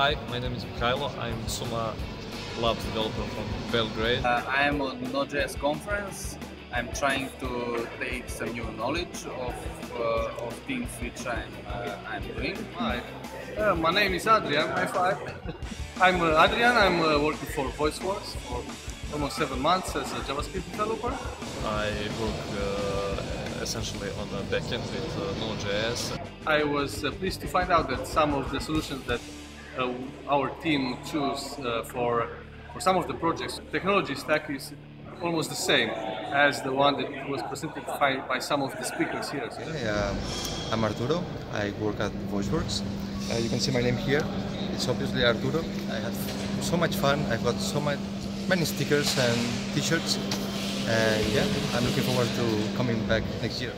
Hi, my name is Mikhailo. I'm Suma Labs developer from Belgrade. I am on Node.js conference. I'm trying to take some new knowledge of things which I'm doing. Hi, my name is Adrian. I'm Adrian. I'm working for VoiceWorks for almost 7 months as a JavaScript developer. I work essentially on the backend with Node.js. I was pleased to find out that some of the solutions that our team chose for some of the projects, technology stack is almost the same as the one that was presented by some of the speakers here. I'm Arturo. I work at VoiceWorks. You can see my name here. It's obviously Arturo. I had so much fun. I've got many stickers and t-shirts. And yeah, I'm looking forward to coming back next year.